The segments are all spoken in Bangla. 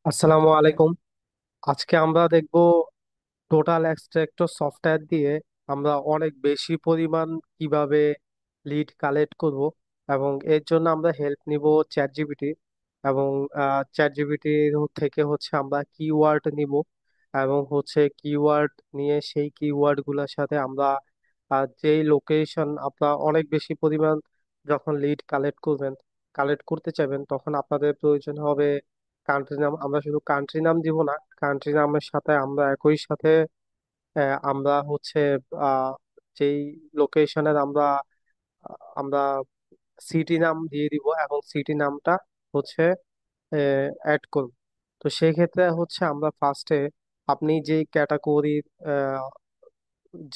আসসালামু আলাইকুম। আজকে আমরা দেখব টোটাল এক্সট্রাক্টর সফটওয়্যার দিয়ে আমরা অনেক বেশি পরিমাণ কিভাবে লিড কালেক্ট করব, এবং এর জন্য আমরা হেল্প নিব চ্যাট জিপিটি। এবং চ্যাট জিপিটি থেকে আমরা কিওয়ার্ড নিব, এবং কিওয়ার্ড নিয়ে সেই কিওয়ার্ড গুলোর সাথে আমরা যেই লোকেশন আপনার অনেক বেশি পরিমাণ যখন লিড কালেক্ট করতে চাইবেন, তখন আপনাদের প্রয়োজন হবে কান্ট্রি নাম। আমরা শুধু কান্ট্রি নাম দিব না, কান্ট্রি নামের সাথে আমরা একই সাথে আমরা আহ, যেই লোকেশনের আমরা সিটি নাম দিয়ে দিব, এবং সিটি নামটা হচ্ছে অ্যাড করব। তো সেই ক্ষেত্রে আমরা ফার্স্টে আপনি যেই ক্যাটাগরির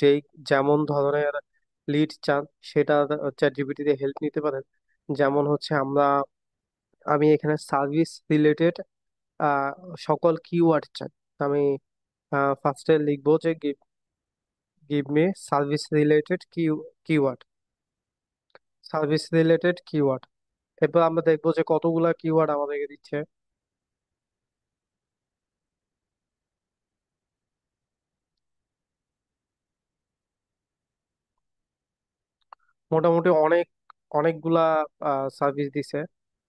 যেই যেমন ধরনের লিড চান সেটা চ্যাট জিপিটি দিয়ে হেল্প নিতে পারেন। যেমন আমি এখানে সার্ভিস রিলেটেড সকল কিওয়ার্ড চাই। আমি ফার্স্টে লিখবো যে give give me service related keyword, service related keyword. এরপর আমরা দেখবো যে কতগুলা কিওয়ার্ড আমাদেরকে দিচ্ছে। মোটামুটি অনেকগুলা সার্ভিস দিছে,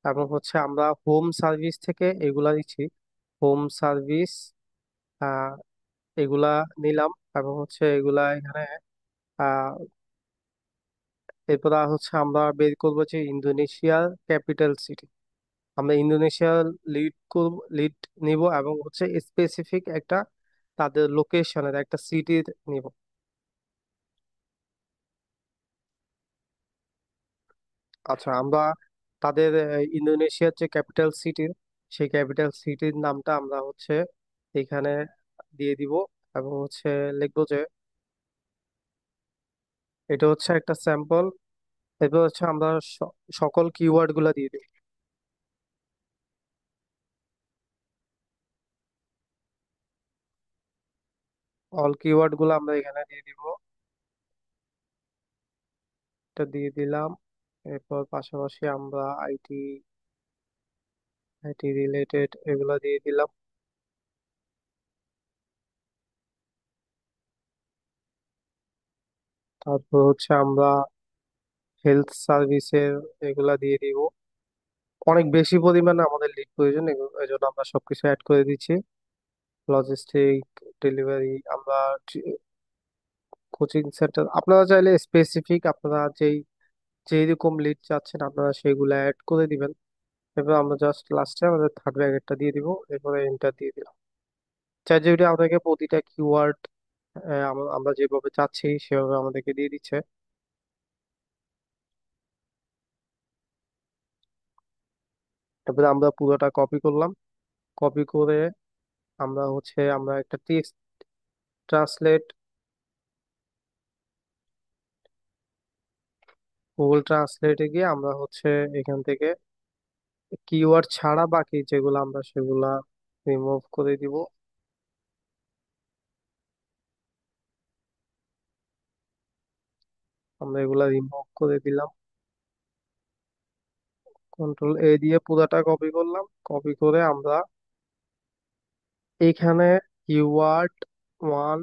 এবং আমরা হোম সার্ভিস থেকে এগুলা দিচ্ছি। হোম সার্ভিস এগুলা নিলাম, এবং এগুলা এখানে আহ এরপর আমরা বের করবো যে ইন্দোনেশিয়ার ক্যাপিটাল সিটি। আমরা ইন্দোনেশিয়ার লিড নিব, এবং স্পেসিফিক একটা তাদের লোকেশনের একটা সিটির নিব। আচ্ছা, আমরা তাদের ইন্দোনেশিয়ার যে ক্যাপিটাল সিটির, সেই ক্যাপিটাল সিটির নামটা আমরা এখানে দিয়ে দিব, এবং লিখবো যে এটা একটা স্যাম্পল। এরপর আমরা সকল কিওয়ার্ড গুলা দিয়ে দিব। অল কিওয়ার্ড গুলো আমরা এখানে দিয়ে দিব। এটা দিয়ে দিলাম। এরপর পাশাপাশি আমরা আইটি রিলেটেড এগুলা দিয়ে দিলাম। তারপর আমরা হেলথ সার্ভিসের এগুলা দিয়ে দিব। অনেক বেশি পরিমাণে আমাদের লিড প্রয়োজন, এই জন্য আমরা সবকিছু অ্যাড করে দিচ্ছি। লজিস্টিক, ডেলিভারি, আমরা কোচিং সেন্টার। আপনারা চাইলে স্পেসিফিক আপনারা যেই রকম লিড চাচ্ছেন আপনারা সেগুলো অ্যাড করে দিবেন। এবার আমরা জাস্ট লাস্টে আমাদের থার্ড ব্র্যাকেটটা দিয়ে দিব, এরপরে এন্টার দিয়ে দিলাম। চ্যাট জিপিটি আমাদেরকে প্রতিটা কিওয়ার্ড আমরা যেভাবে চাচ্ছি সেভাবে আমাদেরকে দিয়ে দিচ্ছে। এরপরে আমরা পুরোটা কপি করলাম। কপি করে আমরা একটা টেক্সট ট্রান্সলেট, গুগল ট্রান্সলেটে গিয়ে আমরা এখান থেকে কিওয়ার্ড ছাড়া বাকি যেগুলো আমরা সেগুলা রিমুভ করে দিব। আমরা এগুলা রিমুভ করে দিলাম। কন্ট্রোল এ দিয়ে পুরাটা কপি করলাম। কপি করে আমরা এইখানে কিওয়ার্ড ওয়ান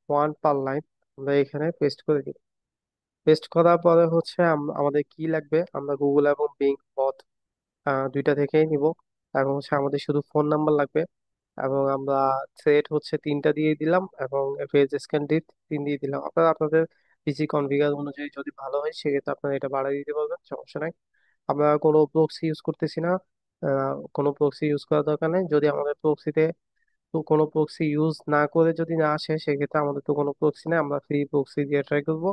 ওয়ান পার লাইন আমরা এখানে পেস্ট করে দিব। পেস্ট করার পরে আমাদের কি লাগবে, আমরা গুগল এবং বিং বথ দুইটা থেকেই নিব। এবং আমাদের শুধু ফোন নাম্বার লাগবে, এবং আমরা থ্রেড তিনটা দিয়ে দিলাম, এবং পেজ স্ক্যান ডিপ তিন দিয়ে দিলাম। আপনারা আপনাদের পিসি কনফিগার অনুযায়ী যদি ভালো হয় সেক্ষেত্রে আপনারা এটা বাড়াই দিতে পারবেন, সমস্যা নাই। আমরা কোনো প্রক্সি ইউজ করতেছি না। কোনো প্রক্সি ইউজ করার দরকার নেই। যদি আমাদের প্রক্সিতে তো কোনো প্রক্সি ইউজ না করে যদি না আসে, সেক্ষেত্রে আমাদের তো কোনো প্রক্সি নেই, আমরা ফ্রি প্রক্সি দিয়ে ট্রাই করবো।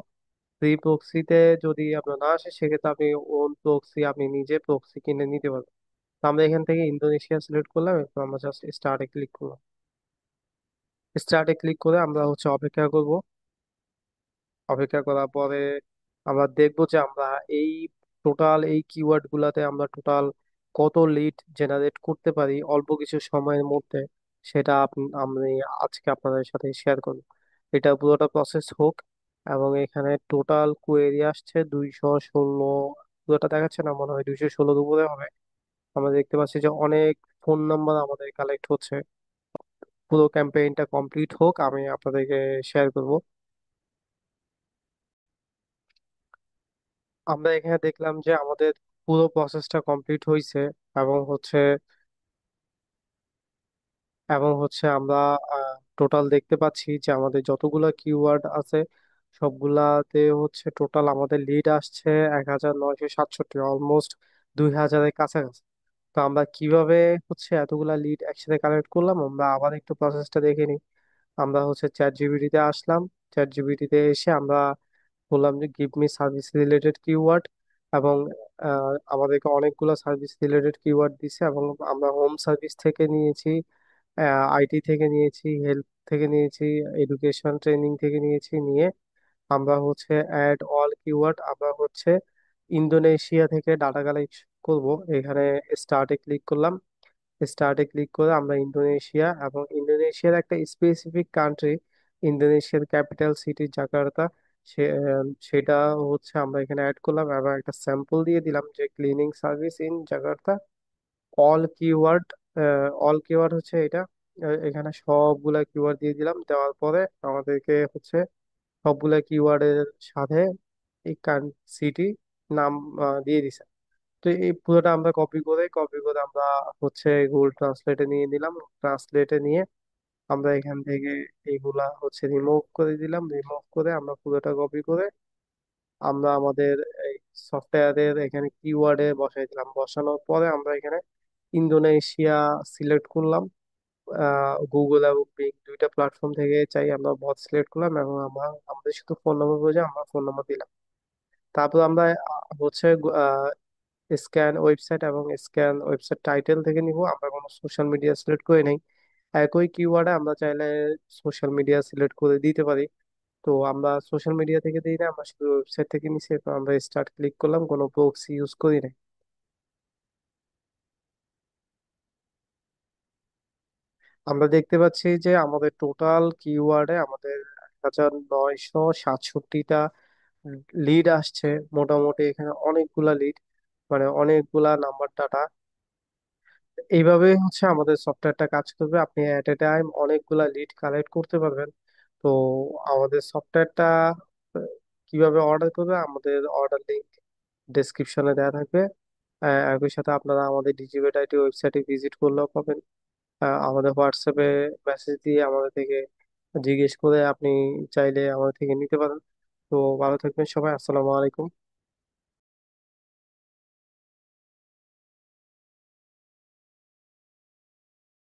ফ্রি প্রক্সিতে যদি আপনার না আসে, সেক্ষেত্রে আপনি ওন প্রক্সি আপনি নিজে প্রক্সি কিনে নিতে পারবেন। তো আমরা এখান থেকে ইন্দোনেশিয়া সিলেক্ট করলাম, এরপর আমরা জাস্ট স্টার্টে ক্লিক করলাম। স্টার্টে ক্লিক করে আমরা অপেক্ষা করব। অপেক্ষা করার পরে আমরা দেখবো যে আমরা এই এই কিওয়ার্ড গুলাতে আমরা টোটাল কত লিড জেনারেট করতে পারি অল্প কিছু সময়ের মধ্যে। সেটা আমি আজকে আপনাদের সাথে শেয়ার করব। এটা পুরোটা প্রসেস হোক। এবং এখানে টোটাল কোয়েরি আসছে 216। পুরোটা দেখাচ্ছে না, মনে হয় 216 উপরে হবে। আমরা দেখতে পাচ্ছি যে অনেক ফোন নাম্বার আমাদের কালেক্ট হচ্ছে। পুরো ক্যাম্পেইনটা কমপ্লিট হোক, আমি আপনাদেরকে শেয়ার করব। আমরা এখানে দেখলাম যে আমাদের পুরো প্রসেসটা কমপ্লিট হয়েছে, এবং হচ্ছে আমরা টোটাল দেখতে পাচ্ছি যে আমাদের যতগুলা কিওয়ার্ড আছে সবগুলাতে হচ্ছে টোটাল আমাদের লিড আসছে 1967, অলমোস্ট 2000-এর কাছাকাছি। তো আমরা কিভাবে হচ্ছে এতগুলা লিড একসাথে কালেক্ট করলাম, আমরা আবার একটু প্রসেসটা দেখে নিই। আমরা হচ্ছে চ্যাট জিপিটিতে আসলাম। চ্যাট জিপিটিতে এসে আমরা বললাম যে give me service related keyword, এবং আমাদেরকে অনেকগুলো সার্ভিস রিলেটেড কিওয়ার্ড দিছে, এবং আমরা হোম সার্ভিস থেকে নিয়েছি, আইটি থেকে নিয়েছি, হেলথ থেকে নিয়েছি, এডুকেশন ট্রেনিং থেকে নিয়েছি। নিয়ে আমরা হচ্ছে অ্যাড অল কিওয়ার্ড, আমরা হচ্ছে ইন্দোনেশিয়া থেকে ডাটা কালেক্ট করব। এখানে স্টার্টে ক্লিক করলাম। স্টার্টে ক্লিক করে আমরা ইন্দোনেশিয়া, এবং ইন্দোনেশিয়ার একটা স্পেসিফিক কান্ট্রি, ইন্দোনেশিয়ার ক্যাপিটাল সিটি জাকার্তা, সেটা হচ্ছে আমরা এখানে অ্যাড করলাম, এবং একটা স্যাম্পল দিয়ে দিলাম যে cleaning service in Jakarta, all keyword. All keyword হচ্ছে এটা। এখানে সবগুলা কিওয়ার্ড দিয়ে দিলাম। দেওয়ার পরে আমাদেরকে হচ্ছে সবগুলা কিওয়ার্ডের সাথে এই সিটি নাম দিয়ে দিছে। তো এই পুরোটা আমরা কপি করে আমরা হচ্ছে গুগল ট্রান্সলেটে নিয়ে নিলাম। ট্রান্সলেটে নিয়ে আমরা এখান থেকে এইগুলা হচ্ছে রিমুভ করে দিলাম। রিমুভ করে আমরা পুরোটা কপি করে আমরা আমাদের এই সফটওয়্যারের এখানে কিওয়ার্ডে বসাই দিলাম। বসানোর পরে আমরা এখানে ইন্দোনেশিয়া সিলেক্ট করলাম। গুগল এবং বিং দুইটা প্ল্যাটফর্ম থেকে চাই আমরা বট সিলেক্ট করলাম, এবং আমরা আমাদের শুধু ফোন নম্বর প্রয়োজন, আমরা ফোন নম্বর দিলাম। তারপর আমরা হচ্ছে স্ক্যান ওয়েবসাইট এবং স্ক্যান ওয়েবসাইট টাইটেল থেকে নিব। আমরা কোনো সোশ্যাল মিডিয়া সিলেক্ট করে নেই। একই কিওয়ার্ডে আমরা চাইলে সোশ্যাল মিডিয়া সিলেক্ট করে দিতে পারি। তো আমরা সোশ্যাল মিডিয়া থেকে দিই না, আমরা শুধু ওয়েবসাইট থেকে নিছি। তো আমরা স্টার্ট ক্লিক করলাম, কোনো প্রক্সি ইউজ করি না। আমরা দেখতে পাচ্ছি যে আমাদের টোটাল কিওয়ার্ডে আমাদের 1967টা লিড আসছে। মোটামুটি এখানে অনেকগুলা লিড, মানে অনেকগুলা নাম্বার ডাটা। এইভাবে হচ্ছে আমাদের সফটওয়্যারটা কাজ করবে। আপনি এট এ টাইম অনেকগুলা লিড কালেক্ট করতে পারবেন। তো আমাদের সফটওয়্যারটা কিভাবে অর্ডার করবে, আমাদের অর্ডার লিংক ডেসক্রিপশনে দেওয়া থাকবে। একই সাথে আপনারা আমাদের ডিজিবেট আইটি ওয়েবসাইটে ভিজিট করলেও পাবেন। আমাদের হোয়াটসঅ্যাপে মেসেজ দিয়ে আমাদের থেকে জিজ্ঞেস করে আপনি চাইলে আমাদের থেকে নিতে পারেন। তো ভালো থাকবেন সবাই, আসসালামু আলাইকুম।